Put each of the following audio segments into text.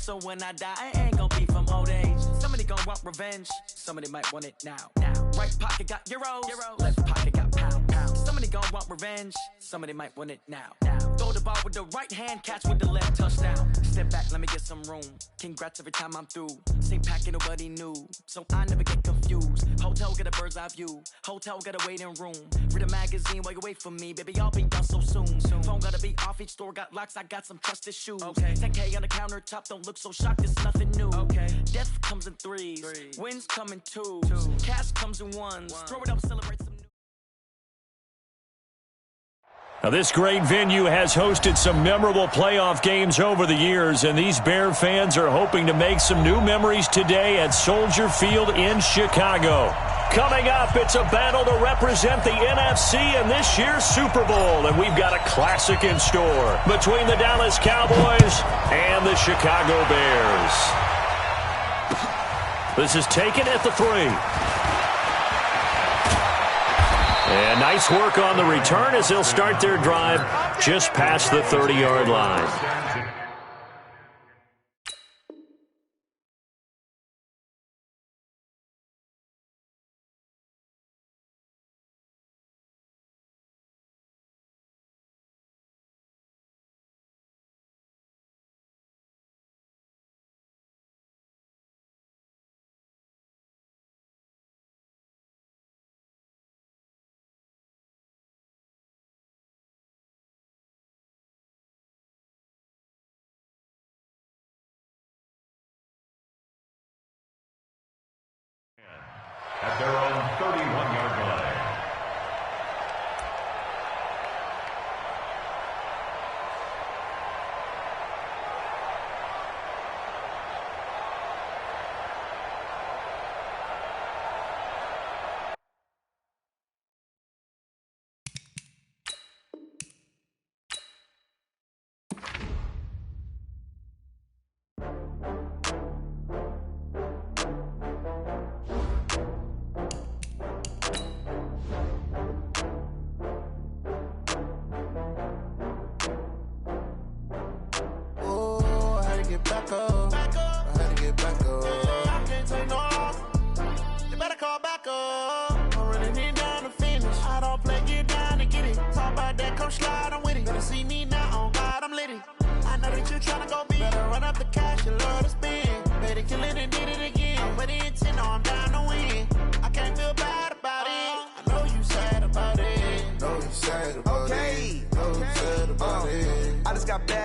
so when I die, I ain't gonna be from old age. Somebody gonna want revenge, somebody might want it now. Right pocket got euros, left pocket got pounds. Somebody gonna want revenge, somebody might want it now. Throw the ball with the right hand, catch with the left, touchdown. Step back, let me get some room. Congrats every time I'm through. Same packet, nobody knew, so I never get confused. Hotel get a bird's eye view, hotel got a waiting room. Read a magazine while you wait for me, baby, I'll be done so soon. Phone gotta be off, each store got locks, I got some trusted shoes. 10K on the countertop, don't look so shocked, it's nothing new. Death comes in threes, wins come in twos, cash comes in ones. Throw it up, celebrate some new. Now, this great venue has hosted some memorable playoff games over the years, and these Bear fans are hoping to make some new memories today at Soldier Field in Chicago. Coming up, it's a battle to represent the NFC in this year's Super Bowl, and we've got a classic in store between the Dallas Cowboys and the Chicago Bears. This is taken at the 3. And nice work on the return as they'll start their drive just past the 30-yard line. At their own 31-yard line.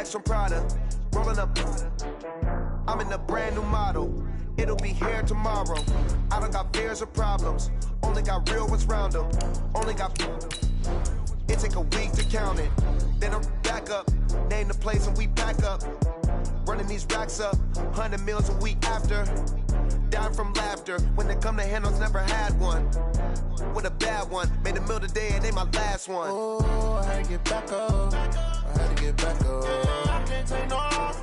From Prada, rolling up. I'm in a brand new model. It'll be here tomorrow. I don't got fears or problems. Only got real ones round them. Only got. It take a week to count it. Then I'm back up. Name the place and we pack up. Running these racks up. 100 meals a week after. Dying from laughter. When they come to handles, never had one. With a bad one. Made a meal today and ain't my last one. Oh, I had to get back up. I had to get back up. I can't take no loss.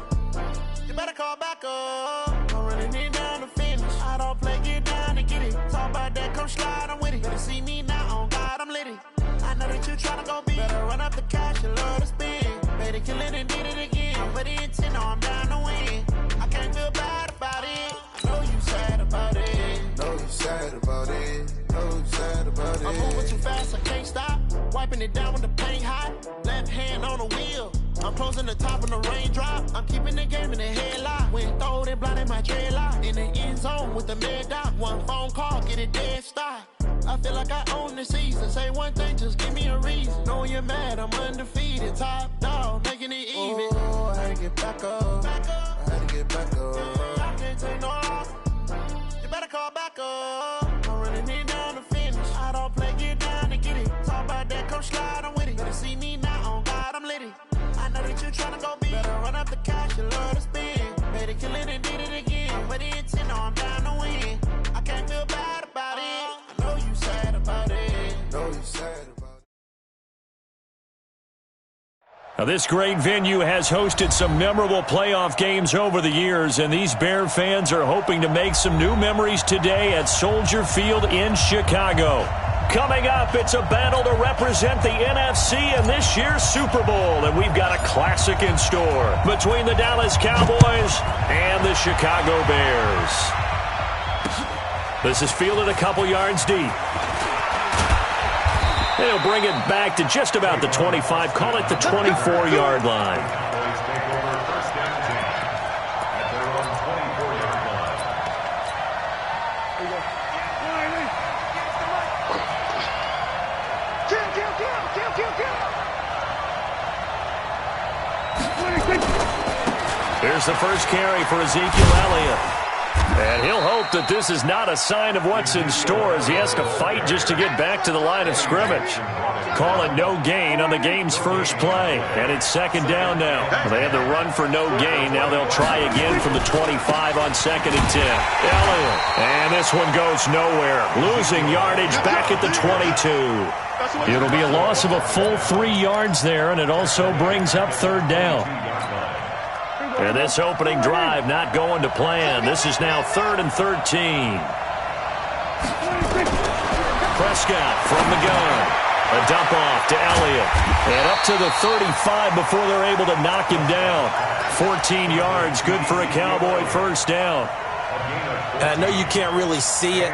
You better call back up. I'm running it down to finish. I don't play, get down and get it. Talk about that, come slide, I'm with it. Better see me now, on God, I'm litty. I know that you tryna go big. Better run up the cash, you love to spend. Made it, kill it, and did it again. But the intent, no, I'm down to win. I can't feel bad about it. I know you sad about it. Know you sad about it. Know you sad about it. I'm moving too fast, I can't stop. Wiping it down with the paint hot. Left hand on the wheel. I'm closing the top of the raindrop. I'm keeping the game in the headlock. When throwed and blinded my dreadlock. In the end zone with the mad dot. One phone call, get it dead stop. I feel like I own the season. Say one thing, just give me a reason. Knowing you're mad, I'm undefeated. Top dog, making it even. Oh, I had to get back up. I had to get back up. I can't take no loss. You better call back up. I'm running it down to finish. I don't play, get down and get it. Talk about that, come slide, I'm with it. Better see me now, on God, I'm litty. I know that you tryna go big. Better run up the cash, you love to spend. Made it, kill it, and did it again. But the intent, no, I'm down to win. I can't feel bad about it. I know you sad about it. Know you sad about it. Now, this great venue has hosted some memorable playoff games over the years, and these Bear fans are hoping to make some new memories today at Soldier Field in Chicago. Coming up, it's a battle to represent the NFC in this year's Super Bowl, and we've got a classic in store between the Dallas Cowboys and the Chicago Bears. This is fielded a couple yards deep. They'll bring it back to just about the 25, call it the 24-yard line. Here's the first carry for Ezekiel Elliott. And he'll hope that this is not a sign of what's in store as he has to fight just to get back to the line of scrimmage. Call it no gain on the game's first play. And it's second down now. They had the run for no gain. Now they'll try again from the 25 on 2nd and 10. Elliott. And this one goes nowhere. Losing yardage back at the 22. It'll be a loss of a full 3 yards there, and it also brings up 3rd down. And this opening drive not going to plan. This is now 3rd and 13. Prescott from the gun. A dump off to Elliott. And up to the 35 before they're able to knock him down. 14 yards, good for a Cowboy first down. And I know you can't really see it,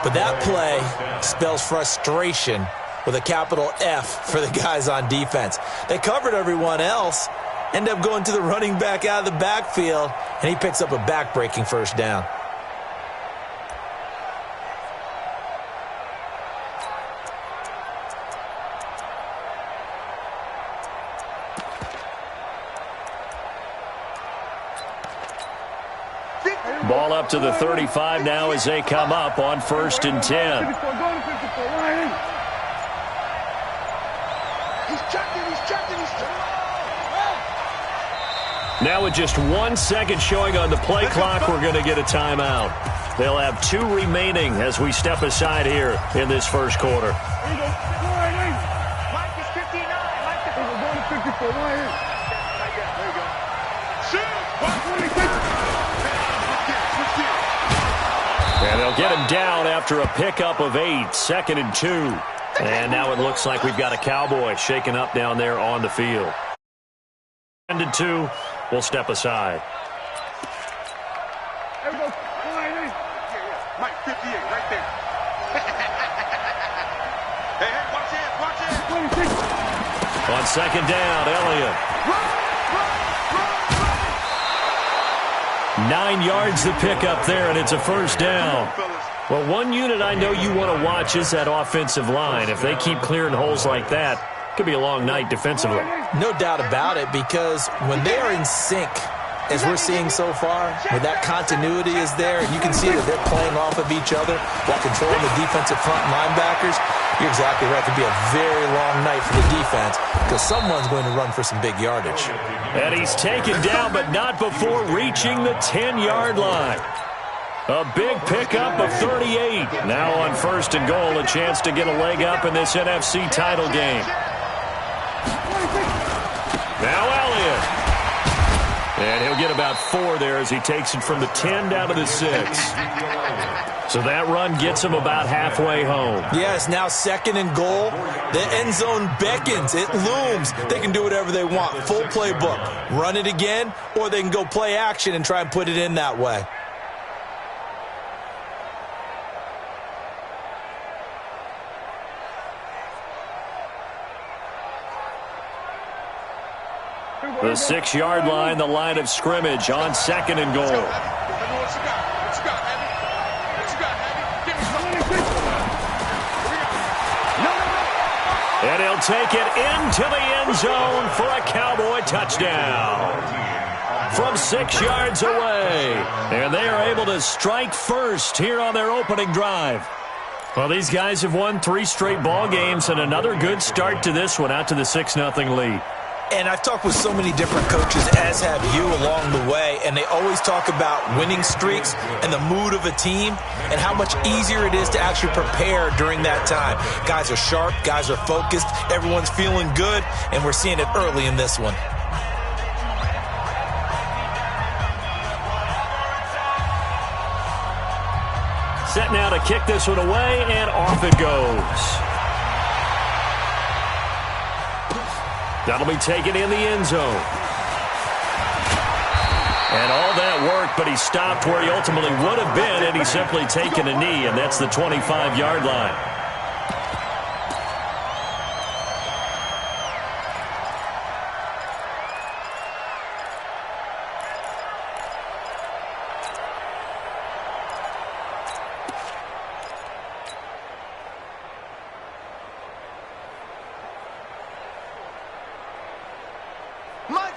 but that play spells frustration with a capital F for the guys on defense. They covered everyone else. End up going to the running back out of the backfield, and he picks up a back-breaking first down. Ball up to the 35 now as they come up on 1st and 10. Now with just 1 second showing on the play clock, we're going to get a timeout. They'll have 2 remaining as we step aside here in this first quarter. And they'll get him down after a pickup of 8, 2nd and 2. And now it looks like we've got a Cowboy shaken up down there on the field. 2nd and 2. We'll step aside. There we go. Mike, 58, right there. Hey, watch it. On 2nd down, Elliott. 9 yards to pick up there, and it's a first down. Well, one unit I know you want to watch is that offensive line. If they keep clearing holes like that, it could be a long night defensively. No doubt about it, because when they are in sync, as we're seeing so far, where that continuity is there, and you can see that they're playing off of each other while controlling the defensive front linebackers, you're exactly right. It could be a very long night for the defense because someone's going to run for some big yardage. And he's taken down, but not before reaching the 10-yard line. A big pickup of 38. Now on 1st and goal, a chance to get a leg up in this NFC title game. Now Elliott. And he'll get about 4 there as he takes it from the 10 down to the 6. So that run gets him about halfway home. Yes, now 2nd and goal. The end zone beckons. It looms. They can do whatever they want. Full playbook. Run it again, or they can go play action and try and put it in that way. The 6-yard line, the line of scrimmage on 2nd and goal. And he'll take it into the end zone for a Cowboy touchdown. From 6 yards away. And they are able to strike first here on their opening drive. Well, these guys have won 3 straight ball games and another good start to this one out to the 6-0 lead. And I've talked with so many different coaches, as have you, along the way, and they always talk about winning streaks and the mood of a team and how much easier it is to actually prepare during that time. Guys are sharp, guys are focused, everyone's feeling good, and we're seeing it early in this one. Set now to kick this one away, and off it goes. That'll be taken in the end zone. And all that work, but he he stopped where he ultimately would have been, and he's simply taken a knee, and that's the 25-yard line.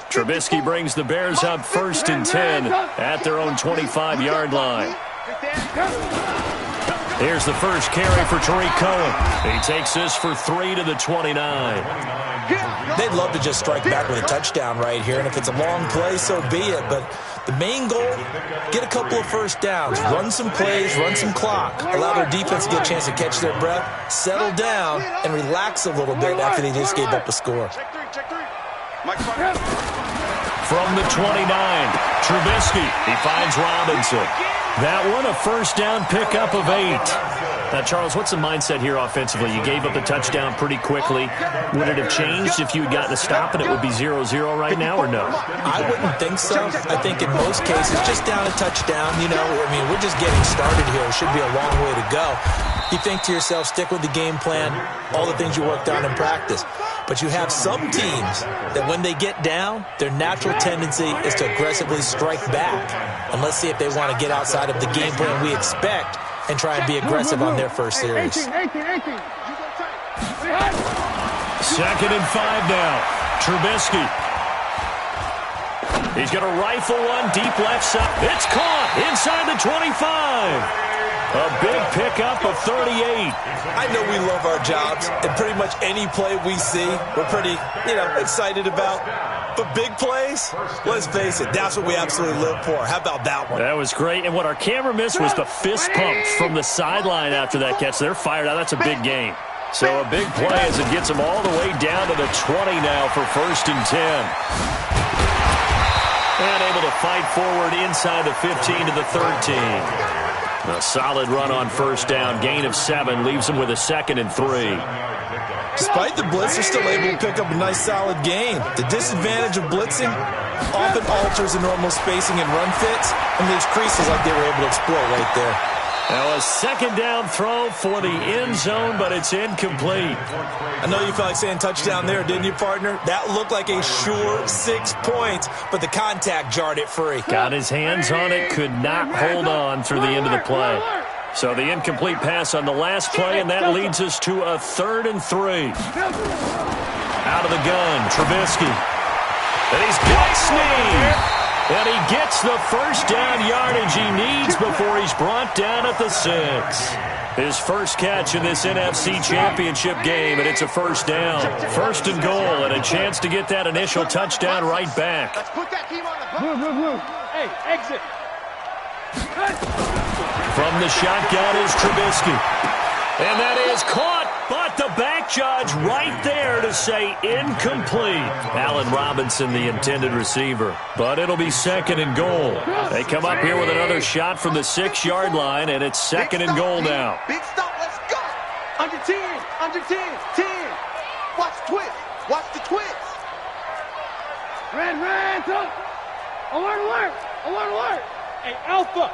Trubisky brings the Bears up 1st and 10 at their own 25-yard line. Here's the first carry for Tariq Cohen. He takes this for 3 to the 29. They'd love to just strike back with a touchdown right here, and if it's a long play, so be it. But the main goal, get a couple of first downs, run some plays, run some clock, allow their defense to get a chance to catch their breath, settle down, and relax a little bit after they just gave up a score. From the 29, Trubisky, he finds Robinson. That one, a first down pickup of 8. Now, Charles, what's the mindset here offensively? You gave up the touchdown pretty quickly. Would it have changed if you had gotten a stop and it would be 0-0 right now, or no? I wouldn't think so. I think in most cases, just down a touchdown, you know, I mean, we're just getting started here. It should be a long way to go. You think to yourself, stick with the game plan, all the things you worked on in practice. But you have some teams that when they get down, their natural tendency is to aggressively strike back. And let's see if they want to get outside of the game plan we expect and try and be aggressive on their first series. 2nd and 5 now. Trubisky. He's going to rifle one deep left side. It's caught inside the 25. A big pickup of 38. I know we love our jobs, and pretty much any play we see, we're pretty, excited about. But big plays, let's face it, that's what we absolutely live for. How about that one? That was great, and what our camera missed was the fist pump from the sideline after that catch. They're fired out. That's a big game. So a big play as it gets them all the way down to the 20 now for 1st and 10. And able to fight forward inside the 15 to the 13. A solid run on first down. Gain of 7 leaves them with a 2nd and 3. Despite the blitz, they're still able to pick up a nice solid gain. The disadvantage of blitzing often alters the normal spacing and run fits and leaves creases like they were able to exploit right there. Now a 2nd down throw for the end zone, but it's incomplete. I know you felt like saying touchdown there, didn't you, partner? That looked like a sure 6 points, but the contact jarred it free. Got his hands on it, could not hold on through the end of the play. So the incomplete pass on the last play, and that leads us to a 3rd and 3. Out of the gun, Trubisky. And he's got Snead. And he gets the first down yardage he needs before he's brought down at the 6. His first catch in this NFC Championship game, and it's a first down. 1st and goal, and a chance to get that initial touchdown right back. Let's put that team on the move. Hey, exit. From the shotgun is Trubisky. And that is caught, but the back judge right there to say incomplete. Allen Robinson, the intended receiver. But it'll be 2nd and goal. They come up here with another shot from the 6-yard line, and it's 2nd and goal now. Big stop, let's go. Under 10, 10. Watch the twist. Watch the twist. Red, up. Alert. Hey, Alpha.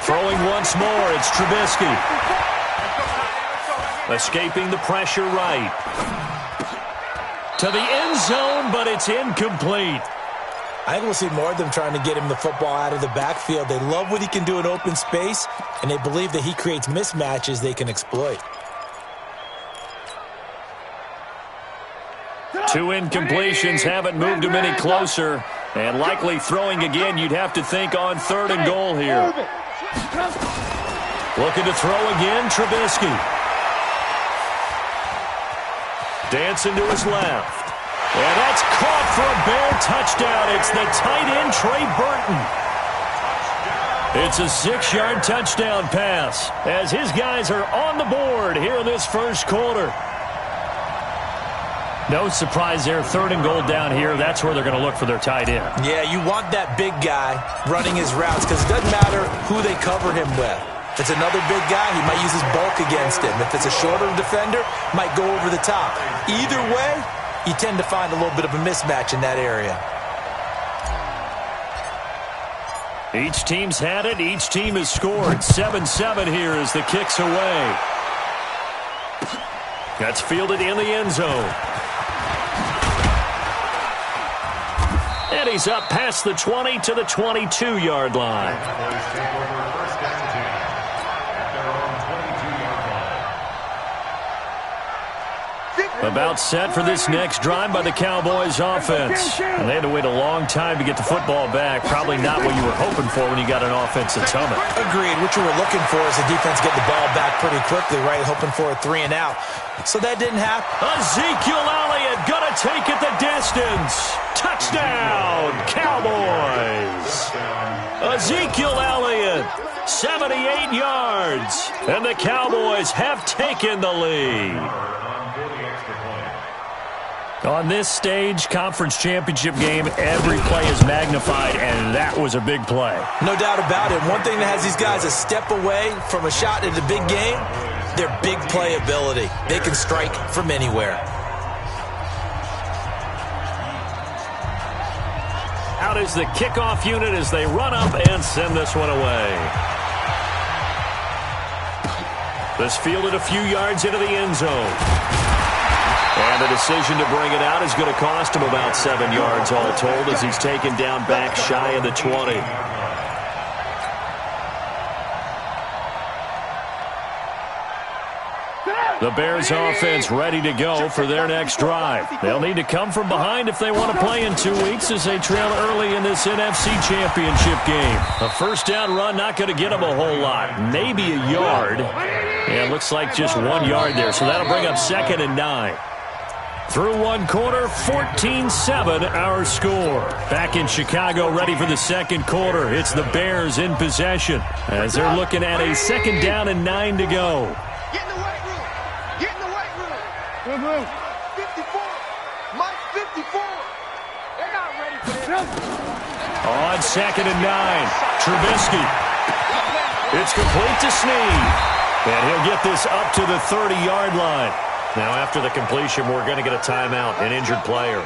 Throwing once more, it's Trubisky. Escaping the pressure right. To the end zone, but it's incomplete. I think we'll see more of them trying to get him the football out of the backfield. They love what he can do in open space, and they believe that he creates mismatches they can exploit. 2 incompletions haven't moved him any closer. And likely throwing again, you'd have to think on 3rd and goal here. Looking to throw again, Trubisky. Dancing to his left. And that's caught for a Bear touchdown. It's the tight end, Trey Burton. It's a 6-yard touchdown pass as his guys are on the board here in this first quarter. No surprise there, 3rd and goal down here. That's where they're going to look for their tight end. Yeah, you want that big guy running his routes because it doesn't matter who they cover him with. If it's another big guy, he might use his bulk against him. If it's a shorter defender, might go over the top. Either way, you tend to find a little bit of a mismatch in that area. Each team's had it. Each team has scored. 7-7 here as the kick's away. That's fielded in the end zone. And he's up past the 20 to the 22-yard line. About set for this next drive by the Cowboys offense. And they had to wait a long time to get the football back. Probably not what you were hoping for when you got an offense that's humming. Agreed. What you were looking for is the defense get the ball back pretty quickly, right? Hoping for a 3 and out. So that didn't happen. Ezekiel Elliott gonna take it the distance. Touchdown, Cowboys. Ezekiel Elliott, 78 yards. And the Cowboys have taken the lead. On this stage, conference championship game, every play is magnified, and that was a big play. No doubt about it. One thing that has these guys a step away from a shot at a big game, their big play ability. They can strike from anywhere. Out is the kickoff unit as they run up and send this one away. This fielded a few yards into the end zone. And the decision to bring it out is going to cost him about 7 yards all told as he's taken down back shy of the 20. The Bears offense ready to go for their next drive. They'll need to come from behind if they want to play in 2 weeks as they trail early in this NFC Championship game. A first down run not going to get them a whole lot. Maybe a yard. Yeah, it looks like just 1 yard there, so that'll bring up 2nd and 9. Through one quarter, 14-7 our score. Back in Chicago, ready for the second quarter. It's the Bears in possession as they're looking at a 2nd down and 9 to go. Get in the weight room. Get in the weight room. Good room. 54. Mike 54. They're not ready for this. On 2nd and 9, Trubisky. It's complete to Snead. And he'll get this up to the 30-yard line. Now, after the completion, we're going to get a timeout, an injured player.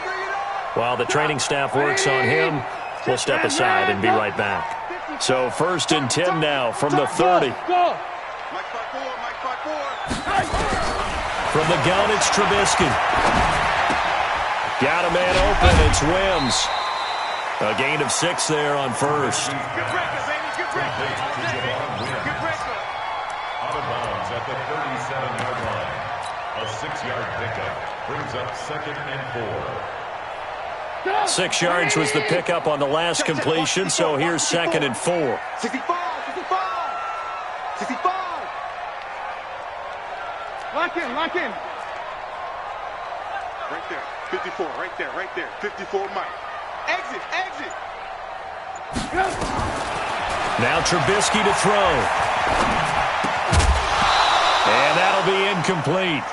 While the training staff works on him, we'll step aside and be right back. So 1st and 10 now from the 30. From the gun, it's Trubisky. Got a man open, it's Wims. A gain of 6 there on 1st. Out of bounds at the 37-yard line. A 6-yard pickup brings up 2nd and 4. 6 yards was the pickup on the last completion, so here's 2nd and 4. 65. 65. Lock in. Right there. 54. Right there. 54, Mike. Exit. Now Trubisky to throw. And that'll be incomplete.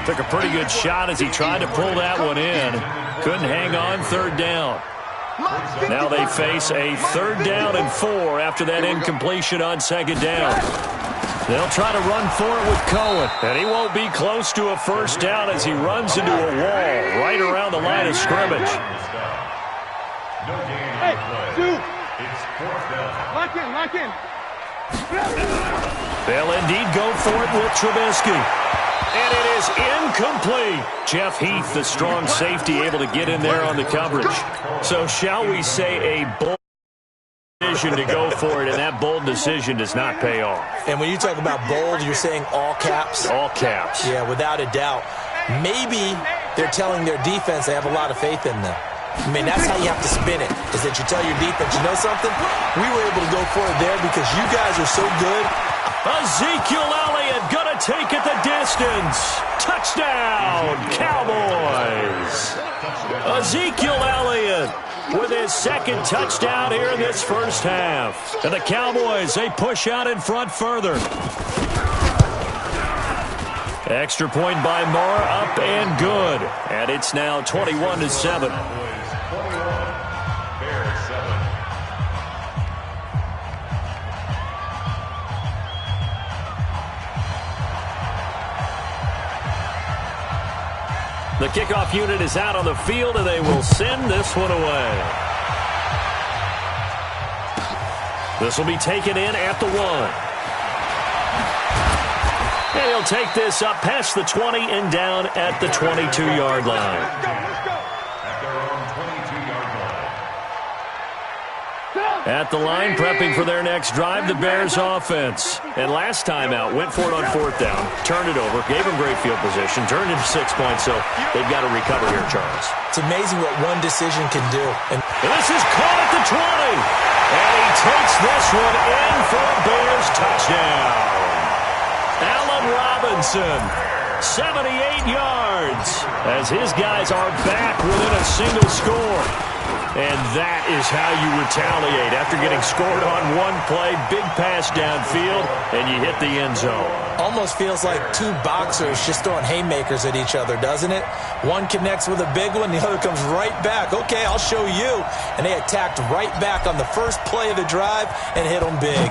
Took a pretty good shot as he tried to pull that one in. Couldn't hang on 3rd down. Now they face a 3rd down and 4 after that incompletion on 2nd down. They'll try to run for it with Cohen. And he won't be close to a first down as he runs into a wall right around the line of scrimmage. Hey, dude. It's 4th down. Lock in. They'll indeed go for it with Trubisky. And it is incomplete. Jeff Heath, the strong safety, able to get in there on the coverage. So shall we say a bold decision to go for it, and that bold decision does not pay off. And when you talk about bold, you're saying all caps? All caps. Yeah, without a doubt. Maybe they're telling their defense they have a lot of faith in them. I mean, that's how you have to spin it, is that you tell your defense, you know something? We were able to go for it there because you guys are so good. Ezekiel Elliott gonna take it the distance. Touchdown, Cowboys. Ezekiel Elliott with his 2nd touchdown here in this first half. And the Cowboys, they push out in front further. Extra point by Moore, up and good. And it's now 21-7. The kickoff unit is out on the field, and they will send this one away. This will be taken in at the 1. And he'll take this up past the 20 and down at the 22-yard line. At the line, prepping for their next drive, the Bears offense. And last time out, went for it on 4th down, turned it over, gave them great field position, turned into 6 points, so they've got to recover here, Charles. It's amazing what one decision can do. And this is caught at the 20. And he takes this one in for a Bears touchdown. Allen Robinson, 78 yards, as his guys are back within a single score. And that is how you retaliate. After getting scored on one play, big pass downfield, and you hit the end zone. Almost feels like two boxers just throwing haymakers at each other, doesn't it? One connects with a big one, the other comes right back. Okay, I'll show you. And they attacked right back on the first play of the drive and hit them big.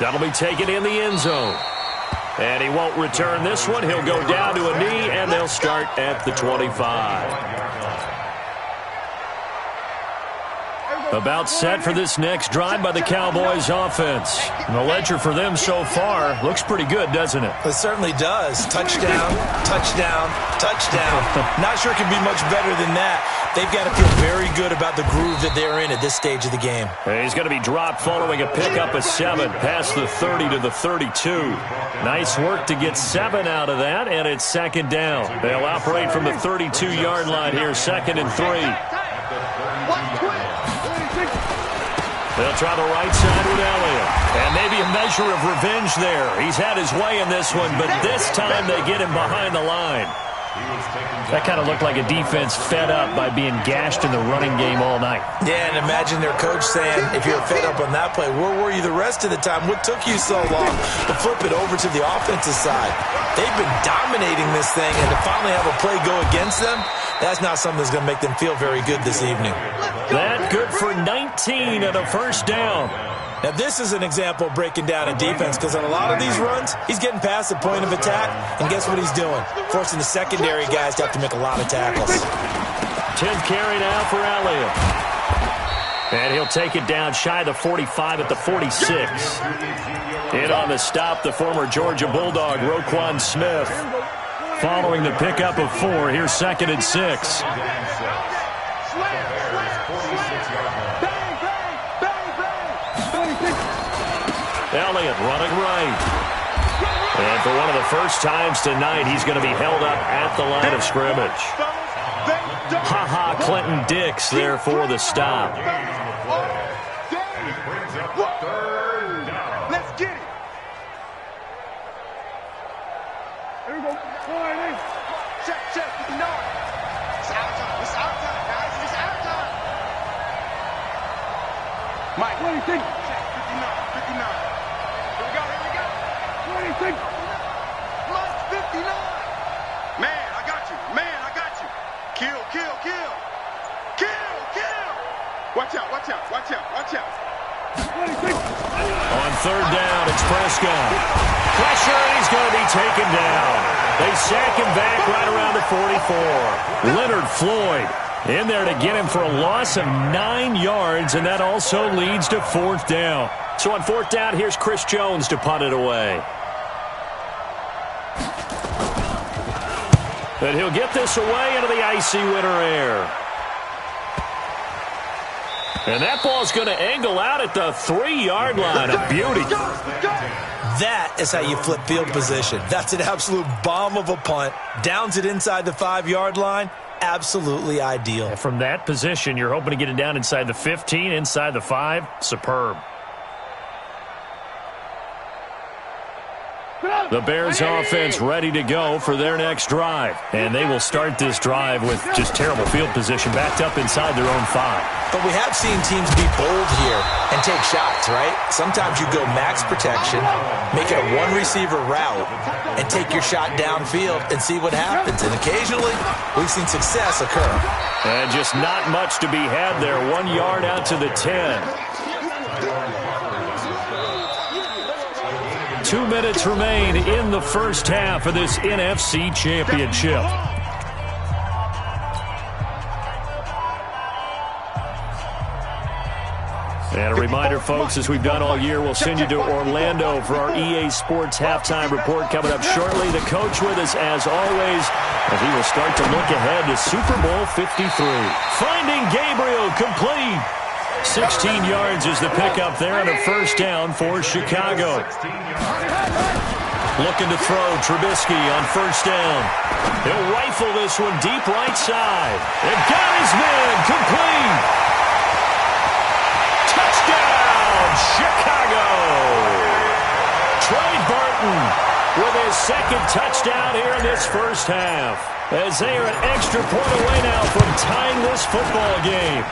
That'll be taken in the end zone. And he won't return this one. He'll go down to a knee, and they'll start at the 25. About set for this next drive by the Cowboys offense. And the ledger for them so far looks pretty good, doesn't it? It certainly does. Touchdown, touchdown, touchdown. Not sure it can be much better than that. They've got to feel very good about the groove that they're in at this stage of the game. And he's going to be dropped following a pickup of 7 past the 30 to the 32. Nice work to get 7 out of that, and it's 2nd down. They'll operate from the 32-yard line here, 2nd and 3. They'll try the right side with Elliott. And maybe a measure of revenge there. He's had his way in this one, but this time they get him behind the line. That kind of looked like a defense fed up by being gashed in the running game all night. Yeah, and imagine their coach saying, if you're fed up on that play, where were you the rest of the time? What took you so long to flip it over to the offensive side? They've been dominating this thing, and to finally have a play go against them, that's not something that's going to make them feel very good this evening. That good for 19 and a 1st down. Now, this is an example of breaking down a defense, because on a lot of these runs, he's getting past the point of attack, and guess what he's doing? Forcing the secondary guys to have to make a lot of tackles. 10th carry now for Elliott. And he'll take it down shy of the 45 at the 46. In on the stop, the former Georgia Bulldog, Roquan Smith. Following the pickup of 4, here's 2nd and 6. Elliott running right. And for one of the first times tonight, he's going to be held up at the line of scrimmage. Ha-ha, Clinton Dix there for the stop. Let's get it. Here we go. Check. You know it. It's our time. It's our time, guys. It's our time. Mike, what do you think? Check 59. Here we go. What do you think? Mike, 59. Man, I got you. Kill. Watch out. What do you think? On 3rd down, it's Prescott. Pressure, and he's going to be taken down. They sack him back right around the 44. Leonard Floyd in there to get him for a loss of 9 yards, and that also leads to 4th down. So on 4th down, here's Chris Jones to punt it away. And he'll get this away into the icy winter air. And that ball's going to angle out at the 3-yard line. A beauty. That is how you flip field position. That's an absolute bomb of a punt. Downs it inside the 5-yard line. Absolutely ideal. And from that position, you're hoping to get it down inside the 15, inside the 5. Superb. The Bears offense ready to go for their next drive. And they will start this drive with just terrible field position backed up inside their own 5. But we have seen teams be bold here and take shots, right? Sometimes you go max protection, make it a one-receiver route, and take your shot downfield and see what happens. And occasionally, we've seen success occur. And just not much to be had there. 1 yard out to the 10. 2 minutes remain in the first half of this NFC Championship. And a reminder, folks, as we've done all year, we'll send you to Orlando for our EA Sports halftime report coming up shortly. The coach with us, as always, as he will start to look ahead to Super Bowl 53. Finding Gabriel complete. 16 yards is the pickup there on a first down for Chicago. Looking to throw, Trubisky on first down. He'll rifle this one deep right side. They've got his man complete. Touchdown, Chicago. Trey Burton with his second touchdown here in this first half. As they are an extra point away now from tying this football game.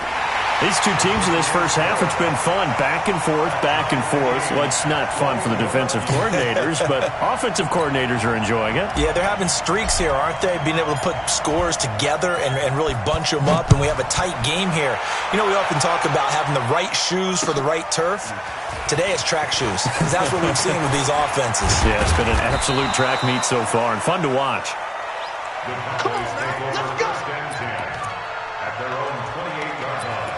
These two teams in this first half, it's been fun. Back and forth, back and forth. Well, it's not fun for the defensive coordinators, but offensive coordinators are enjoying it. Yeah, they're having streaks here, aren't they? Being able to put scores together and really bunch them up, and we have a tight game here. You know, we often talk about having the right shoes for the right turf. Today it's track shoes, because that's what we've seen with these offenses. Yeah, it's been an absolute track meet so far, and fun to watch. Come on, man. Let's go. At their own 28-yard line.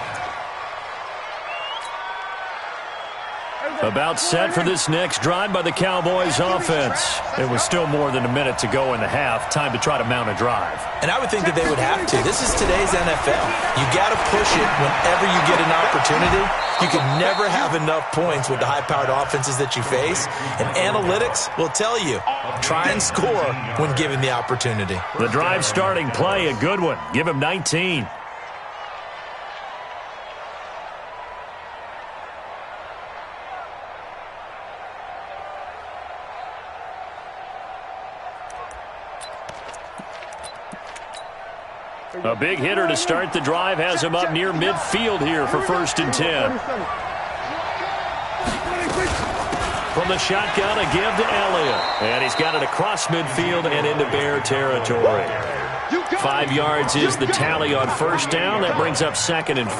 About set for this next drive by the Cowboys offense. It was still more than a minute to go in the half. Time to try to mount a drive. And I would think that they would have to. This is today's NFL. You got to push it whenever you get an opportunity. You can never have enough points with the high-powered offenses that you face. And analytics will tell you, try and score when given the opportunity. The drive starting play, a good one. Give him 19. A big hitter to start the drive has him up near midfield here for 1st and 10. From the shotgun, a give to Elliott. And he's got it across midfield and into Bear territory. 5 yards is the tally on first down. That brings up 2nd and 5.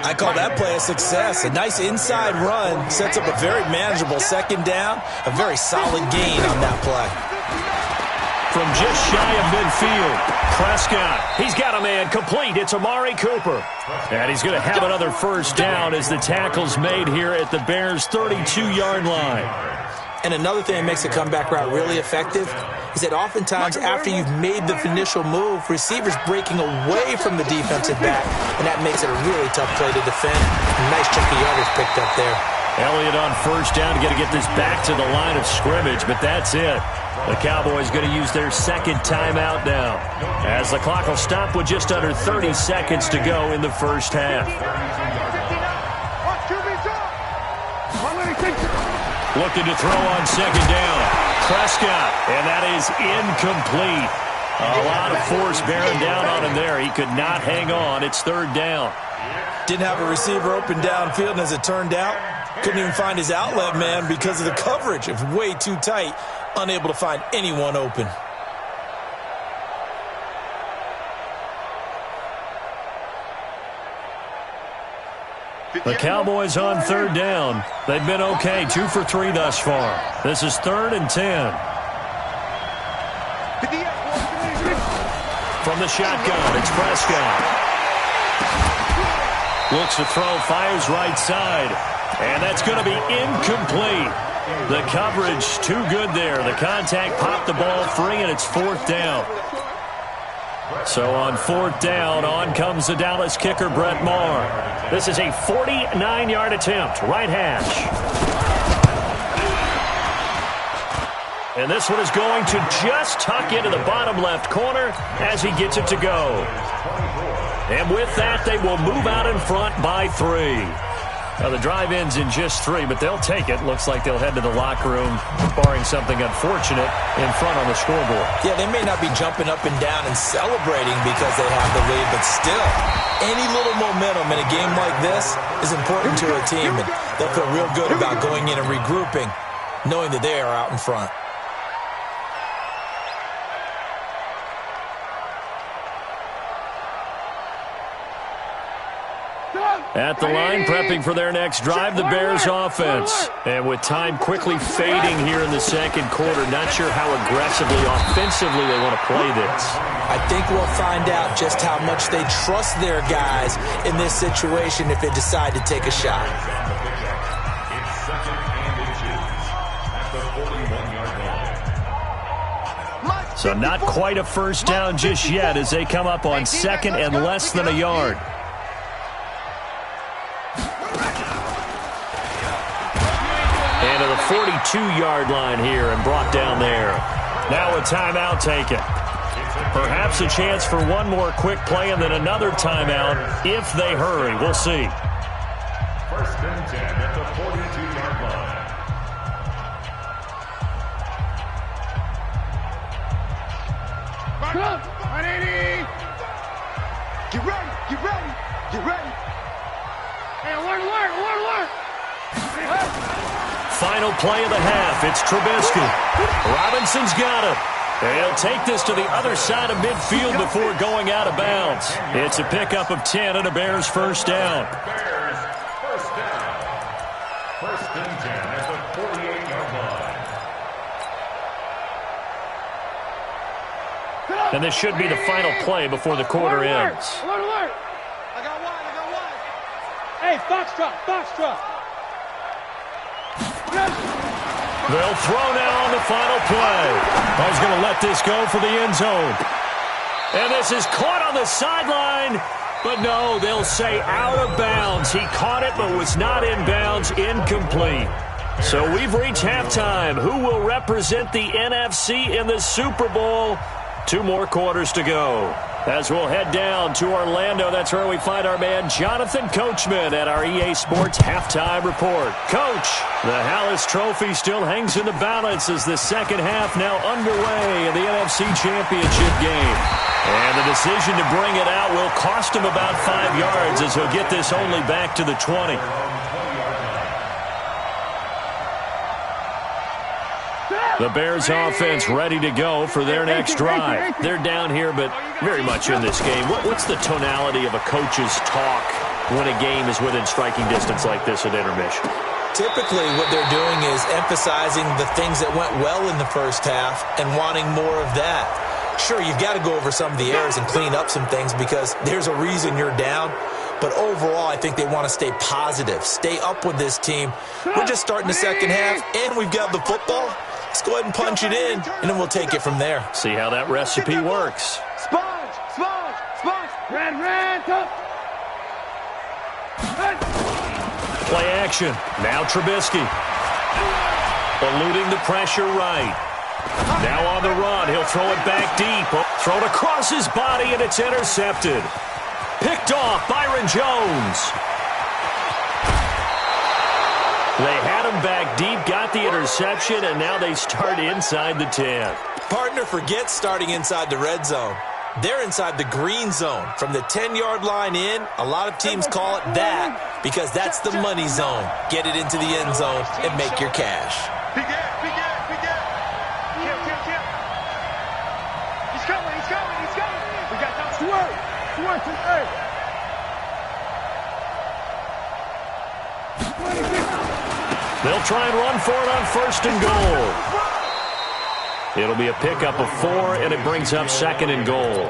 I call that play a success. A nice inside run sets up a very manageable 2nd down. A very solid gain on that play. From just shy of midfield, Prescott. He's got a man complete. It's Amari Cooper. And he's going to have another first down as the tackle's made here at the Bears' 32-yard line. And another thing that makes a comeback route really effective is that oftentimes after you've made the initial move, receivers breaking away from the defensive back, and that makes it a really tough play to defend. A nice chunk of yardage picked up there. Elliott on first down. Got to get this back to the line of scrimmage, but that's it. The Cowboys going to use their 2nd timeout now, as the clock will stop with just under 30 seconds to go in the first half. Looking to throw on 2nd down. Prescott, and that is incomplete. A lot of force bearing down on him there. He could not hang on. It's 3rd down. Didn't have a receiver open downfield, and as it turned out, couldn't even find his outlet man because of the coverage. It was way too tight. Unable to find anyone open. The Cowboys on 3rd down. They've been okay, 2 for 3 thus far. This is 3rd and 10. From the shotgun, it's Prescott. Looks to throw, fires right side. And that's going to be incomplete. The coverage too good there. The contact popped the ball free, and it's 4th down. So on 4th down, on comes the Dallas kicker, Brett Maher. This is a 49-yard attempt, right hash. And this one is going to just tuck into the bottom left corner as he gets it to go. And with that, they will move out in front by 3. Now, the drive ends in just 3, but they'll take it. Looks like they'll head to the locker room, barring something unfortunate, in front on the scoreboard. Yeah, they may not be jumping up and down and celebrating because they have the lead, but still, any little momentum in a game like this is important to a team, and they'll feel real good about going in and regrouping, knowing that they are out in front. At the line, prepping for their next drive, the Bears offense. And with time quickly fading here in the second quarter, not sure how aggressively, offensively they want to play this. I think we'll find out just how much they trust their guys in this situation if they decide to take a shot. It's second and inches at the 41-yard line. So not quite a first down just yet as they come up on second and less than a yard. And to the 42-yard line here and brought down there. Now a timeout taken. Perhaps a chance for one more quick play and then another timeout if they hurry. We'll see. First and 10 at the 42-yard line. Back up! 180! Get ready! Get ready! Get ready! Hey, alert! Final play of the half. It's Trubisky. Robinson's got it. They'll take this to the other side of midfield before going out of bounds. It's a pickup of 10 and a Bears first down. Bears first down. First and 10 at the 48-yard line. And this should be the final play before the quarter ends. Alert! I got one. Hey, Foxtrot! They'll throw now on the final play. He's going to let this go for the end zone. And this is caught on the sideline. But no, they'll say out of bounds. He caught it but was not in bounds. Incomplete. So we've reached halftime. Who will represent the NFC in the Super Bowl? 2 more quarters to go. As we'll head down to Orlando, that's where we find our man Jonathan Coachman at our EA Sports Halftime Report. Coach, the Hallis Trophy still hangs in the balance as the second half now underway in the NFC Championship game. And the decision to bring it out will cost him about 5 yards as he'll get this only back to the 20. The Bears offense ready to go for their next drive. They're down here, but very much in this game. What's the tonality of a coach's talk when a game is within striking distance like this at intermission? Typically, what they're doing is emphasizing the things that went well in the first half and wanting more of that. Sure, you've got to go over some of the errors and clean up some things because there's a reason you're down. But overall, I think they want to stay positive, stay up with this team. We're just starting the second half, and we've got the football. Let's go ahead and punch it in, and then we'll take it from there. See how that recipe works. Sponge! Red, top! Play action. Now Trubisky. Eluding the pressure right. Now on the run. He'll throw it back deep. Thrown across his body, and it's intercepted. Picked off Byron Jones. They had him back deep, got the interception, and now they start inside the 10. Partner, forget starting inside the red zone. They're inside the green zone. From the 10-yard line in, a lot of teams call it that because that's the money zone. Get it into the end zone and make your cash. Big Ed. Kill. He's coming. We got time. Swerve. They'll try and run for it on first and goal. It'll be a pickup of 4, and it brings up second and goal.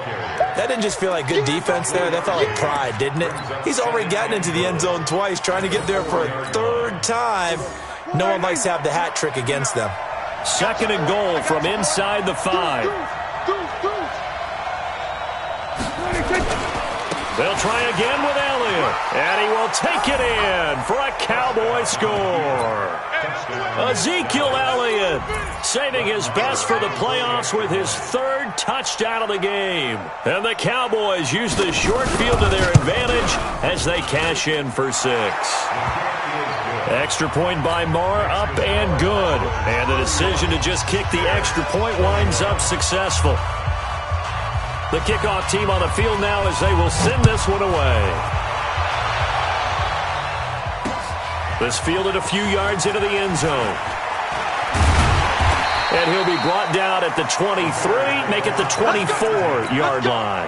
That didn't just feel like good defense there. That felt like pride, didn't it? He's already gotten into the end zone twice, trying to get there for a 3rd time. No one likes to have the hat trick against them. Second and goal from inside the 5. They'll try again with Elliott, and he will take it in for a Cowboy score. Ezekiel Elliott saving his best for the playoffs with his 3rd touchdown of the game. And the Cowboys use the short field to their advantage as they cash in for 6. Extra point by Marr, up and good. And the decision to just kick the extra point winds up successful. The kickoff team on the field now as they will send this one away. This fielded a few yards into the end zone. And he'll be brought down at the 23, make it the 24-yard line.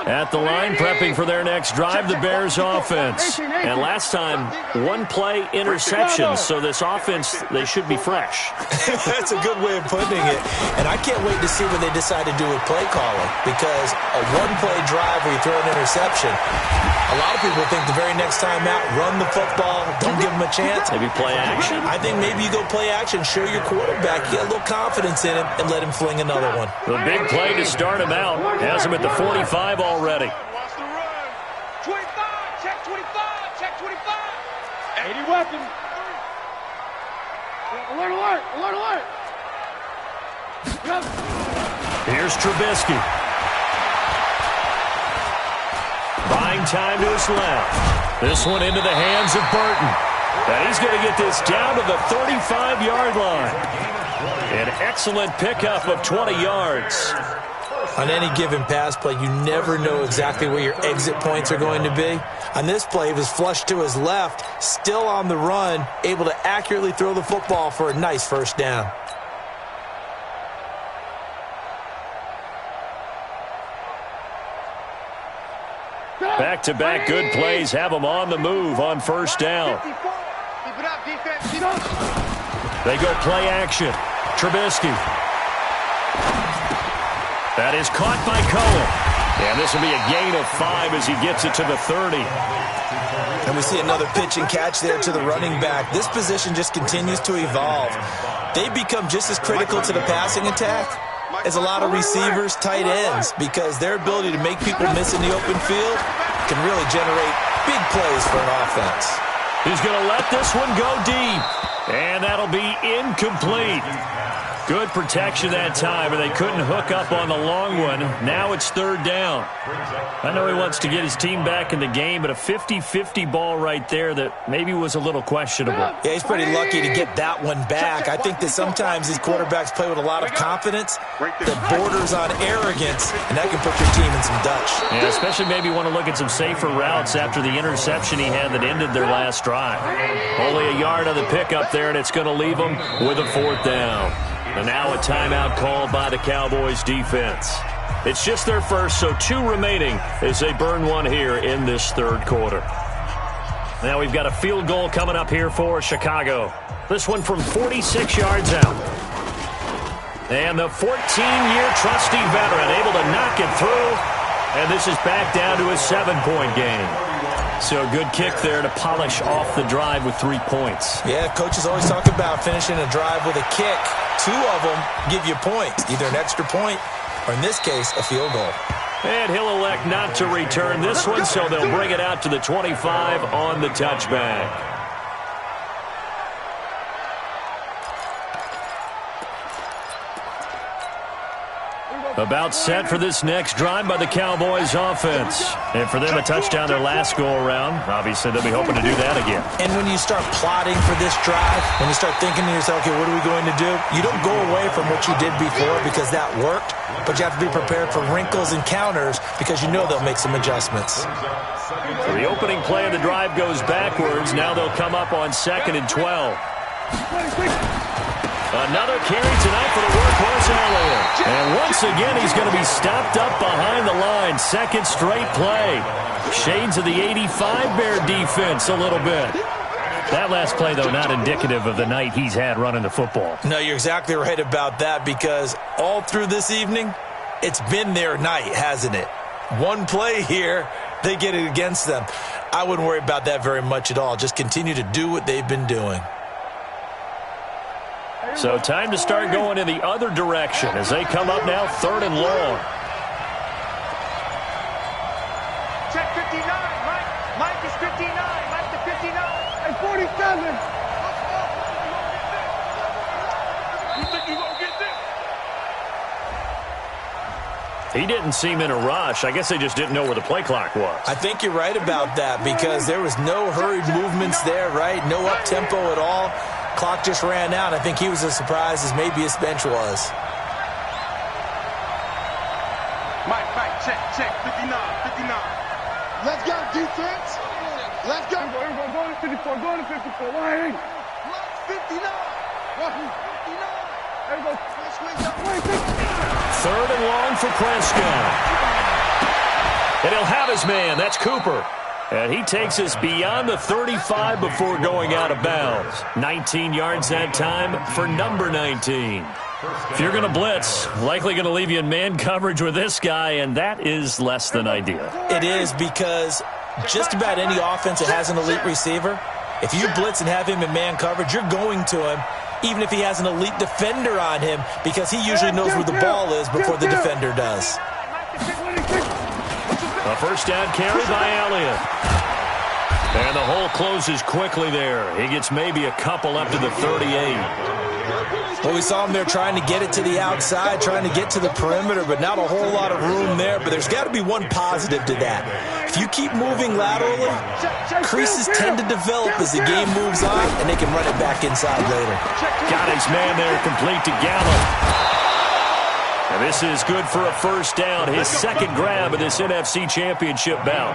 At the line, prepping for their next drive, the Bears offense. And last time, one-play interceptions, so this offense, they should be fresh. That's a good way of putting it. And I can't wait to see what they decide to do with play calling, because a one-play drive where you throw an interception, a lot of people think the very next time out, run the football, don't give them a chance. Maybe play action. I think maybe you go play action, show your quarterback, get a little confidence in him, and let him fling another one. The big play to start him out has him at the 45 already. Watch the run. 25, check 25, check 25. 80 weapon. Alert, alert, alert, alert. Yep. Here's Trubisky. Buying time to his left. This one into the hands of Burton. And he's going to get this down to the 35-yard line. An excellent pickup of 20 yards. On any given pass play, you never know exactly where your exit points are going to be. On this play, he was flushed to his left, still on the run, able to accurately throw the football for a nice first down. Back-to-back good plays have them on the move on first down. They go play action. Trubisky. That is caught by Cohen. And this will be a gain of 5 as he gets it to the 30. And we see another pitch and catch there to the running back. This position just continues to evolve. They become just as critical to the passing attack as a lot of receivers, tight ends, because their ability to make people miss in the open field can really generate big plays for an offense. He's going to let this one go deep. And that'll be incomplete. Good protection that time, and they couldn't hook up on the long one. Now it's third down. I know he wants to get his team back in the game, but a 50-50 ball right there that maybe was a little questionable. Yeah, he's pretty lucky to get that one back. I think that sometimes these quarterbacks play with a lot of confidence that borders on arrogance, and that can put your team in some Dutch. Yeah, especially maybe want to look at some safer routes after the interception he had that ended their last drive. Only a yard on the pickup there, and it's going to leave them with a fourth down. And now a timeout called by the Cowboys defense. It's just their first, so 2 remaining as they burn one here in this third quarter. Now we've got a field goal coming up here for Chicago. This one from 46 yards out. And the 14-year trusty veteran able to knock it through. And this is back down to a 7-point game. So a good kick there to polish off the drive with 3 points. Yeah, coaches always talk about finishing a drive with a kick. 2 of them give you points, either an extra point or, in this case, a field goal. And he'll elect not to return this one, so they'll bring it out to the 25 on the touchback. About set for this next drive by the Cowboys offense. And for them, a touchdown their last go-around. Obviously, they'll be hoping to do that again. And when you start plotting for this drive, when you start thinking to yourself, okay, what are we going to do? You don't go away from what you did before because that worked, but you have to be prepared for wrinkles and counters because you know they'll make some adjustments. So the opening play of the drive goes backwards. Now they'll come up on 2nd and 12. Another carry tonight for the workhorse Elliott. And once again, he's going to be stopped up behind the line. Second straight play. Shades of the 85 Bear defense a little bit. That last play, though, not indicative of the night he's had running the football. No, you're exactly right about that because all through this evening, it's been their night, hasn't it? One play here, they get it against them. I wouldn't worry about that very much at all. Just continue to do what they've been doing. So time to start going in the other direction as they come up now 3rd and long. Check 59, Mike. Mike is 59. Mike to 59. And 47. You think you gonna get this? He didn't seem in a rush. I guess they just didn't know where the play clock was. I think you're right about that because there was no hurried movements there, right? No up-tempo at all. Clock just ran out. I think he was as surprised as maybe his bench was. Mike, check, 59. Let's go, defense. Let's go. Go to 54, go to 54. Why? 59. 59. There we go. 3rd and long for Prescott. And he'll have his man. That's Cooper. And he takes us beyond the 35 before going out of bounds. 19 yards that time for number 19. If you're going to blitz, likely going to leave you in man coverage with this guy, and that is less than ideal. It is, because just about any offense that has an elite receiver, if you blitz and have him in man coverage, you're going to him, even if he has an elite defender on him, because he usually knows where the ball is before the defender does. A first down carry by Elliott. And the hole closes quickly there. He gets maybe a couple up to the 38. Well, we saw him there trying to get it to the outside, trying to get to the perimeter, but not a whole lot of room there. But there's got to be one positive to that. If you keep moving laterally, creases tend to develop as the game moves on, and they can run it back inside later. Got his man there, complete to Gallup. And this is good for a first down, his second grab of this NFC Championship bout.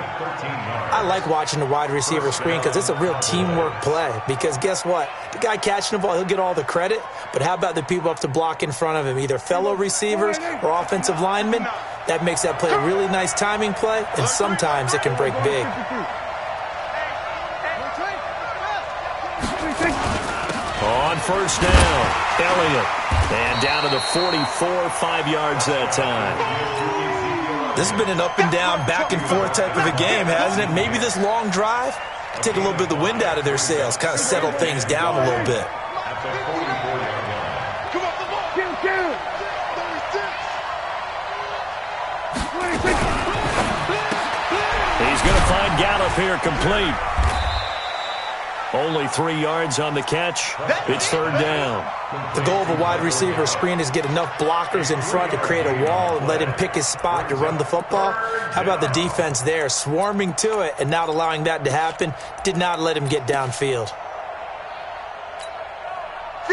I like watching the wide receiver screen because it's a real teamwork play. Because guess what? The guy catching the ball, he'll get all the credit. But how about the people up to block in front of him, either fellow receivers or offensive linemen? That makes that play a really nice timing play, and sometimes it can break big. On first down, Elliott. And down to the 44, 5 yards that time. This has been an up and down, back and forth type of a game, hasn't it? Maybe this long drive can take a little bit of the wind out of their sails, kind of settle things down a little bit. He's going to find Gallup here complete. Only 3 yards on the catch. It's third down. The goal of a wide receiver screen is get enough blockers in front to create a wall and let him pick his spot to run the football. How about the defense there, swarming to it and not allowing that to happen? Did not let him get downfield.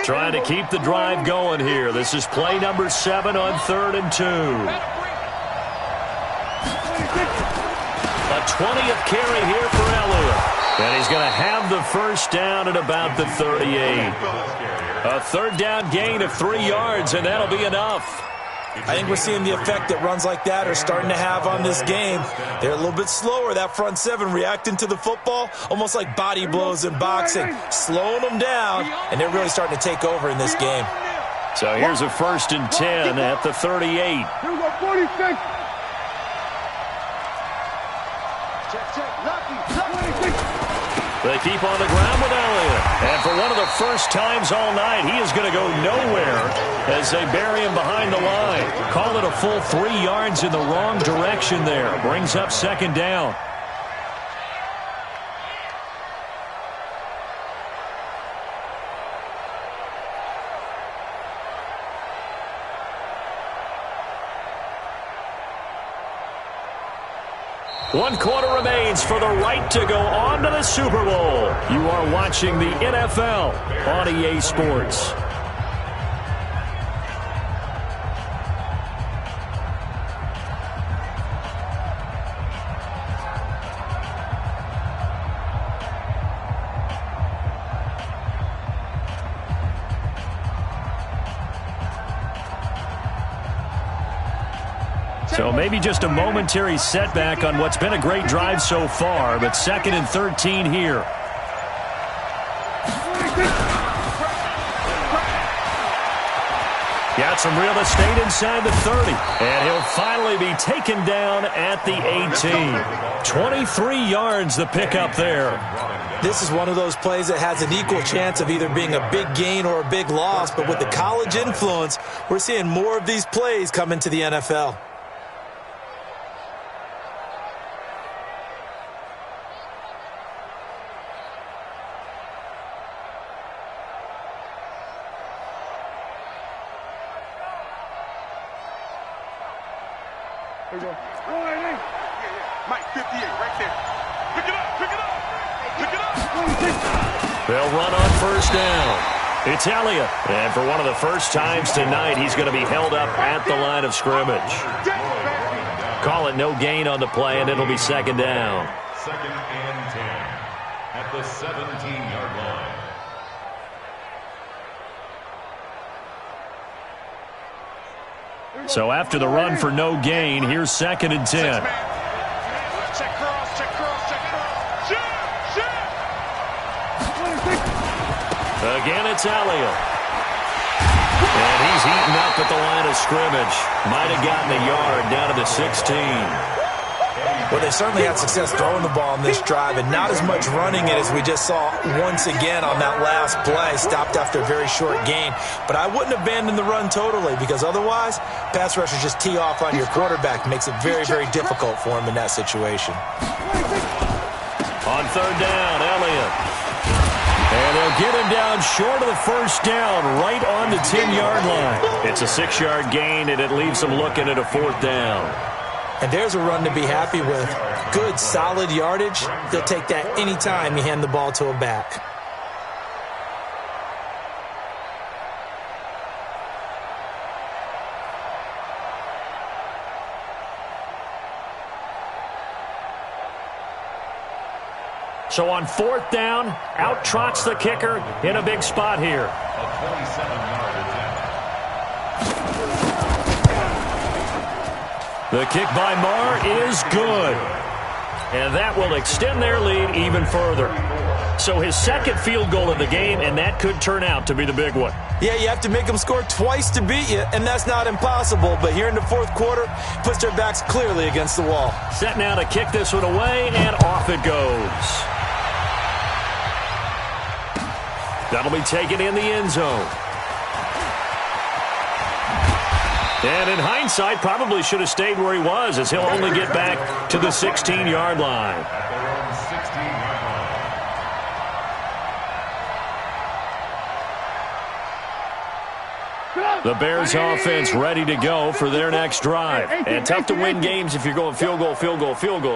Trying to keep the drive going here. This is play number 7 on 3rd and 2. A 20th carry here for Elliott. And he's going to have the first down at about the 38. A third down gain of 3 yards, and that'll be enough. I think we're seeing the effect that runs like that are starting to have on this game. They're a little bit slower, that front seven, reacting to the football, almost like body blows in boxing, slowing them down, and they're really starting to take over in this game. So here's a 1st and 10 at the 38. Here we go, 46. They keep on the ground with Elliott. And for one of the first times all night, he is going to go nowhere as they bury him behind the line. Call it a full 3 yards in the wrong direction there. Brings up second down. One quarter remains for the right to go on to the Super Bowl. You are watching the NFL on EA Sports. So maybe just a momentary setback on what's been a great drive so far, but 2nd and 13 here. Got some real estate inside the 30, and he'll finally be taken down at the 18. 23 yards the pickup there. This is one of those plays that has an equal chance of either being a big gain or a big loss, but with the college influence, we're seeing more of these plays come into the NFL. Here we go. Mike, 58, right there. Pick it up, pick it up. Pick it up. They'll run on first down. It's Elliott. And for one of the first times tonight, he's going to be held up at the line of scrimmage. Call it no gain on the play, and it'll be second down. 2nd and 10 at the 17-yard line. So after the run for no gain, here's 2nd and 10. check curls, check curls. Shoot! Again, it's Elliott. And he's eaten up at the line of scrimmage. Might have gotten a yard down to the 16. Well, they certainly had success throwing the ball on this drive and not as much running it as we just saw once again on that last play. Stopped after a very short gain. But I wouldn't abandon the run totally because otherwise, pass rushers just tee off on your quarterback. Makes it very, very difficult for him in that situation. On third down, Elliott. And they'll get him down short of the first down, right on the 10-yard line. It's a 6-yard gain, and it leaves them looking at a fourth down. And there's a run to be happy with. Good, solid yardage. They'll take that anytime you hand the ball to a back. So on fourth down, out trots the kicker in a big spot here. A 27-yard attempt. The kick by Marr is good. And that will extend their lead even further. So his second field goal of the game, and that could turn out to be the big one. Yeah, you have to make them score twice to beat you, and that's not impossible. But here in the fourth quarter, puts their backs clearly against the wall. Set now to kick this one away, and off it goes. That'll be taken in the end zone. And in hindsight, probably should have stayed where he was, as he'll only get back to the 16-yard line. At their own 16-yard line. The Bears offense ready to go for their next drive. And tough to win games if you're going field goal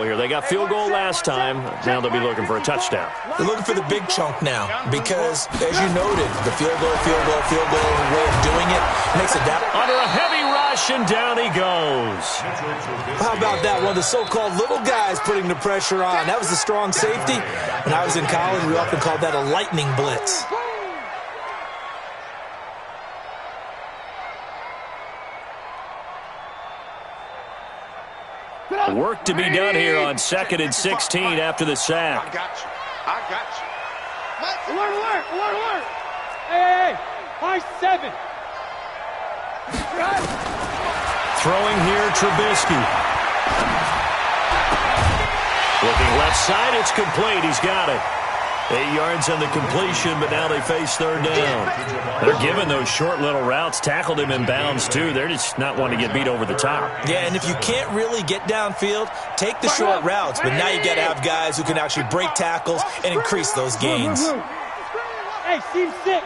here. They got field goal last time. Now they'll be looking for a touchdown. They're looking for the big chunk now because, as you noted, the field goal way of doing it makes it that. Under a heavy rush, and down he goes. How about that? One of the so-called little guys putting the pressure on. That was the strong safety. When I was in college, we often called that a lightning blitz. Work to be done here on 2nd and 16 after the sack. I got you. Alert. Hey. High 7. Throwing here, Trubisky. Looking left side, it's complete. He's got it. 8 yards on the completion, but now they face third down. They're giving those short little routes. Tackled him in bounds, too. They're just not wanting to get beat over the top. Yeah, and if you can't really get downfield, take the short routes. But now you got to have guys who can actually break tackles and increase those gains. Hey, seam 6.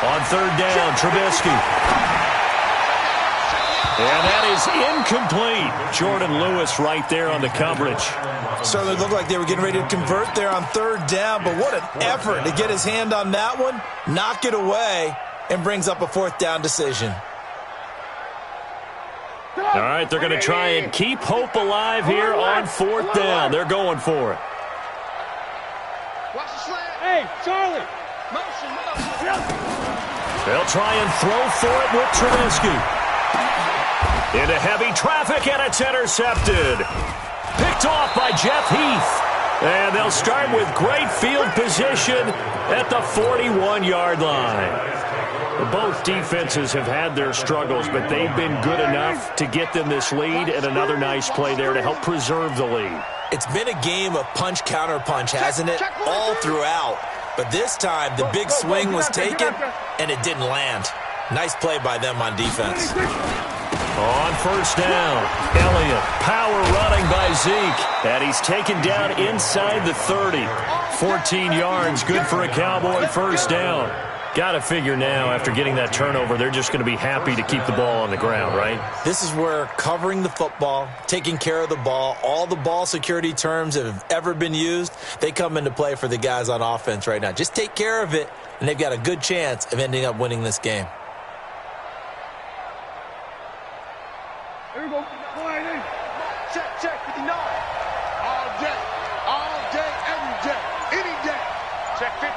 On third down, Trubisky. And that is incomplete. Jordan Lewis right there on the coverage. Certainly looked like they were getting ready to convert there on third down, but what an effort to get his hand on that one, knock it away, and brings up a fourth down decision. All right, they're going to try and keep hope alive here on fourth down. They're going for it. Watch the slant. Hey, Charlie. Motion. They'll try and throw for it with Trubisky. Into heavy traffic, and it's intercepted. Picked off by Jeff Heath. And they'll start with great field position at the 41-yard line. Both defenses have had their struggles, but they've been good enough to get them this lead, and another nice play there to help preserve the lead. It's been a game of punch-counter-punch, hasn't it? All throughout. But this time, the big swing was taken, and it didn't land. Nice play by them on defense. On first down, Elliott, power running by Zeke, and he's taken down inside the 30. 14 yards, good for a Cowboy first down. Got to figure now, after getting that turnover, they're just going to be happy to keep the ball on the ground, right? This is where covering the football, taking care of the ball, all the ball security terms that have ever been used, they come into play for the guys on offense right now. Just take care of it, and they've got a good chance of ending up winning this game. Here we go. Check, 59. All day, every day, any day. Check 50.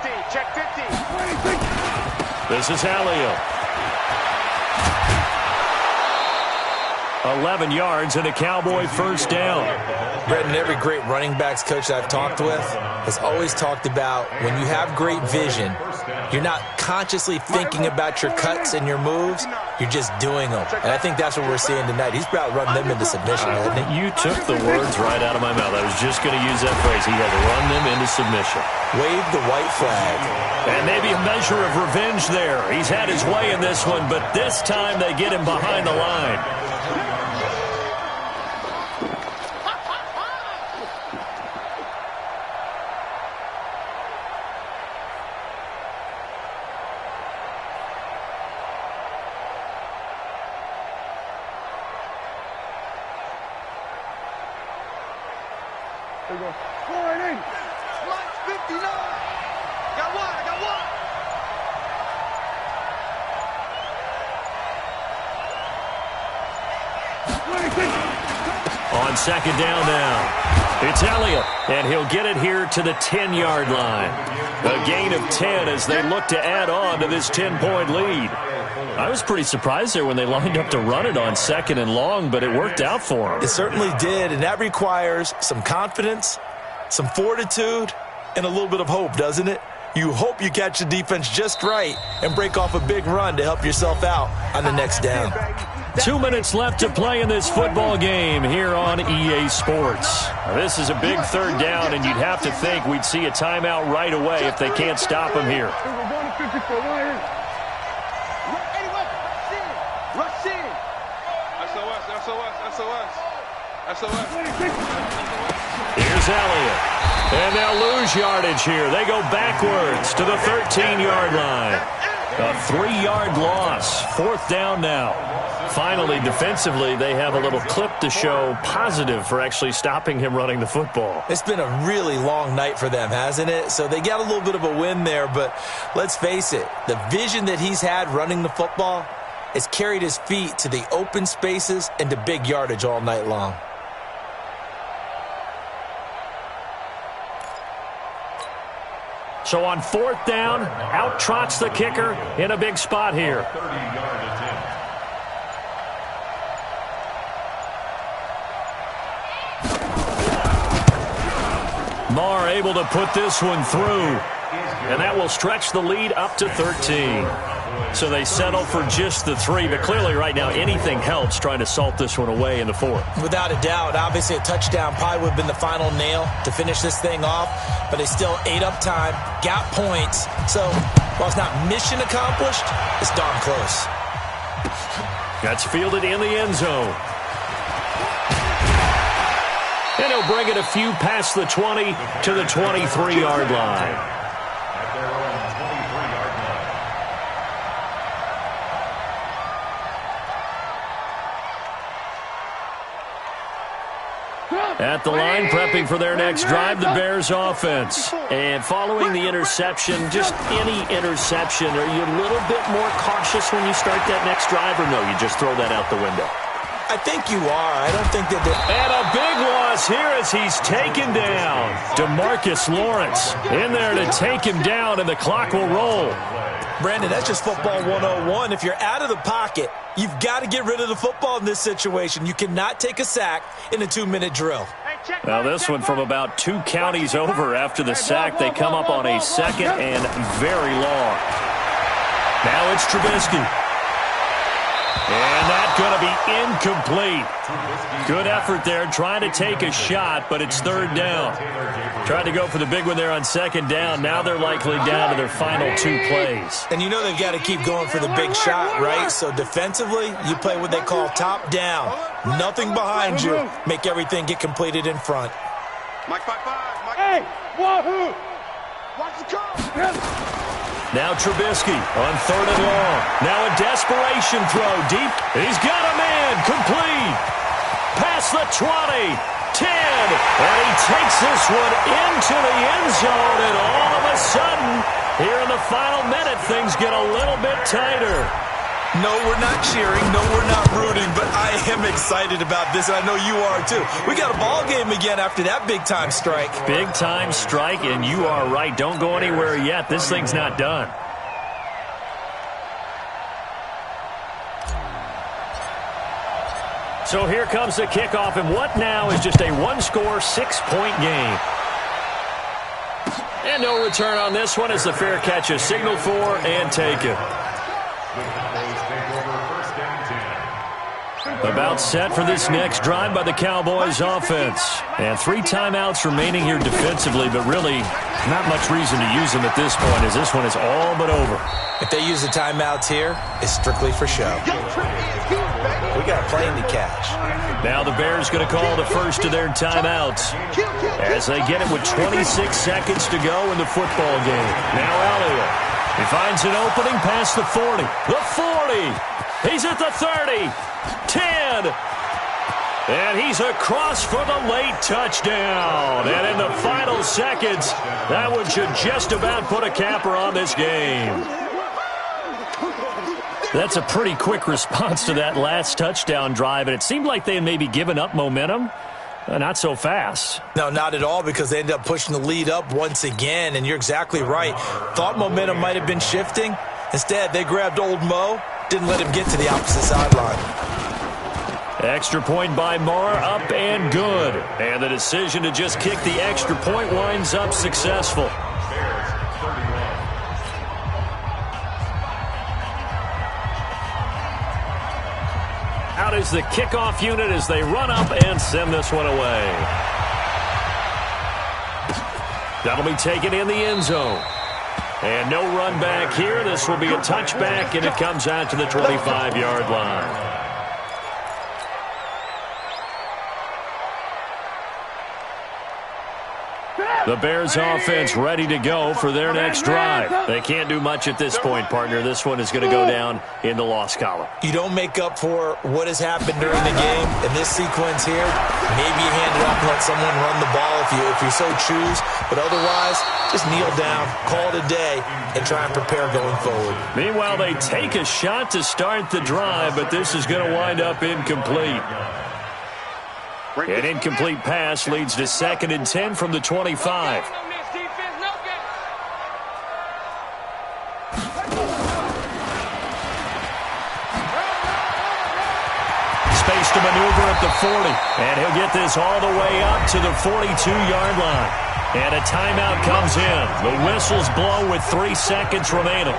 This is Elliott. 11 yards and a Cowboy first down. Brendan, every great running backs coach I've talked with has always talked about when you have great vision, you're not consciously thinking about your cuts and your moves, you're just doing them. And I think that's what we're seeing tonight. He's about to run them into submission, hasn't he? You took the words right out of my mouth. I was just going to use that phrase. He had to run them into submission. Wave the white flag. And maybe a measure of revenge there. He's had his way in this one, but this time they get him behind the line. There you go. 480. Lights 59. Got one. I got one. On second down now, it's Elliott, and he'll get it here to the 10-yard line. A gain of 10 as they look to add on to this 10-point lead. I was pretty surprised there when they lined up to run it on second and long, but it worked out for them. It certainly did, and that requires some confidence, some fortitude, and a little bit of hope, doesn't it? You hope you catch the defense just right and break off a big run to help yourself out on the next down. 2 minutes left to play in this football game here on EA Sports. This is a big third down, and you'd have to think we'd see a timeout right away if they can't stop him here. Here's Elliott. And they'll lose yardage here. They go backwards to the 13-yard line. A 3-yard loss. Fourth down now. Finally, defensively, they have a little clip to show positive for actually stopping him running the football. It's been a really long night for them, hasn't it? So they got a little bit of a win there, but let's face it, the vision that he's had running the football has carried his feet to the open spaces and to big yardage all night long. So on fourth down, out trots the kicker in a big spot here. 30-yard attempt. Marr able to put this one through, and that will stretch the lead up to 13. So they settle for just the 3, but clearly right now anything helps trying to salt this one away in the fourth. Without a doubt, obviously a touchdown probably would have been the final nail to finish this thing off, but they still ate up time, got points. So while it's not mission accomplished, it's darn close. That's fielded in the end zone. And he'll bring it a few past the 20 to the 23-yard line. At their own 23-yard line. At the line, prepping for their next drive, the Bears offense. And following the interception, just any interception, are you a little bit more cautious when you start that next drive, or no, you just throw that out the window? I think you are. I don't think that And a big loss here as he's taken down. DeMarcus Lawrence in there to take him down, and the clock will roll. Brandon, that's just football 101. If you're out of the pocket, you've got to get rid of the football in this situation. You cannot take a sack in a 2-minute drill. Now this one from about 2 counties over after the sack. They come up on a second and very long. Now it's Trubisky. And that's going to be incomplete. Good effort there, trying to take a shot, but it's third down. Tried to go for the big one there on second down. Now they're likely down to their final 2 plays. And you know they've got to keep going for the big shot, right? So defensively, you play what they call top down. Nothing behind you. Make everything get completed in front. Mike 5-5. Hey, wahoo! Watch the call. Now Trubisky on third and long. Now a desperation throw deep. He's got a man. Complete. Past the 20. 10. And he takes this one into the end zone. And all of a sudden, here in the final minute, things get a little bit tighter. No, we're not cheering. No, we're not rooting. But I am excited about this, and I know you are too. We got a ball game again after that big-time strike. Big-time strike, and you are right. Don't go anywhere yet. This thing's not done. So here comes the kickoff, and what now is just a one-score, 6-point game. And no return on this one as the fair catch is signaled for and taken. About set for this next drive by the Cowboys offense. And 3 timeouts remaining here defensively, but really not much reason to use them at this point as this one is all but over. If they use the timeouts here, it's strictly for show. We got a plane to catch. Now the Bears going to call the first of their timeouts as they get it with 26 seconds to go in the football game. Now Elliott. He finds an opening past the 40. The 40. He's at the 30. 10. And he's across for the late touchdown. And in the final seconds, that one should just about put a capper on this game. That's a pretty quick response to that last touchdown drive, and it seemed like they had maybe given up momentum. Not so fast. No, not at all, because they ended up pushing the lead up once again, and you're exactly right. Thought momentum might have been shifting. Instead, they grabbed old Mo, didn't let him get to the opposite sideline. Extra point by Moore, up and good. And the decision to just kick the extra point winds up successful. Out is the kickoff unit as they run up and send this one away. That'll be taken in the end zone. And no run back here. This will be a touchback, and it comes out to the 25-yard line. The Bears offense ready to go for their next drive. They can't do much at this point, partner. This one is going to go down in the loss column. You don't make up for what has happened during the game. In this sequence here, maybe you hand it off and let someone run the ball if you so choose. But otherwise, just kneel down, call it a day, and try and prepare going forward. Meanwhile, they take a shot to start the drive, but this is going to wind up incomplete. An incomplete pass leads to 2nd and 10 from the 25. Space to maneuver at the 40. And he'll get this all the way up to the 42-yard line. And a timeout comes in. The whistles blow with 3 seconds remaining.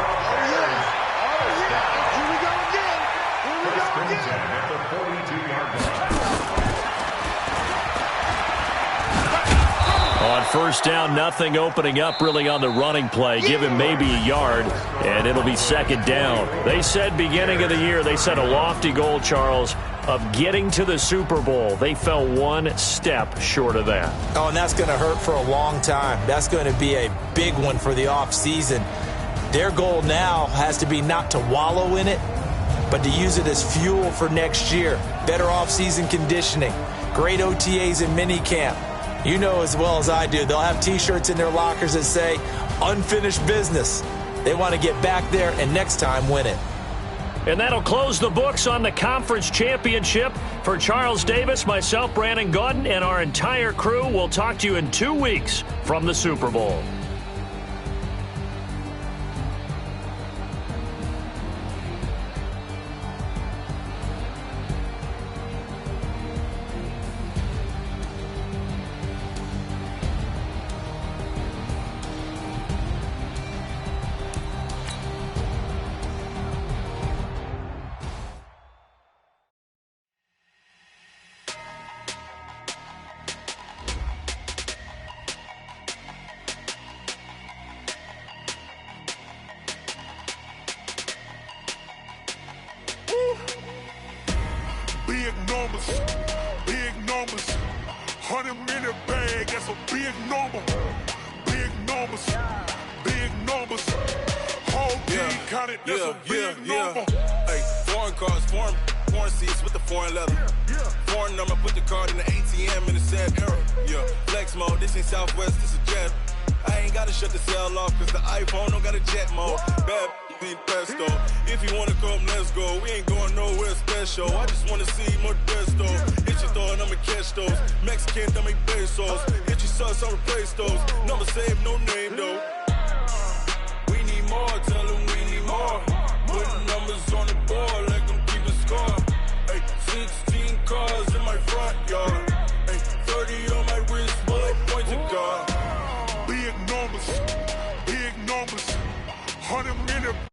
On first down, nothing opening up really on the running play. Give him maybe a yard, and it'll be 2nd down. They said beginning of the year, they set a lofty goal, Charles, of getting to the Super Bowl. They fell 1 step short of that. Oh, and that's going to hurt for a long time. That's going to be a big one for the offseason. Their goal now has to be not to wallow in it, but to use it as fuel for next year. Better offseason conditioning, great OTAs and minicamp. You know as well as I do, they'll have T-shirts in their lockers that say, unfinished business. They want to get back there and next time win it. And that'll close the books on the conference championship. For Charles Davis, myself, Brandon Gaudin, and our entire crew, we'll talk to you in 2 weeks from the Super Bowl. Big numbers, 100-minute bag, that's a big number. Big numbers, whole team counted, that's a big number. Hey, foreign cars, foreign seats with the foreign leather. Foreign number, put the card in the ATM in the sad era. Yeah, flex mode, this ain't Southwest, this is jet. I ain't gotta shut the cell off, cause the iPhone don't got a jet mode. Bad pesto. If you wanna come, let's go. We ain't going nowhere special. I just wanna see more desto. Hit your thought, I'ma catch those. Mexican, don't make pesos. Hit your sauce, I'll replace those. Number save, no name though. We need more, tell them we need more. Put numbers on the board, let them keep a score. Hey, 16 cars. numbers, 100 minute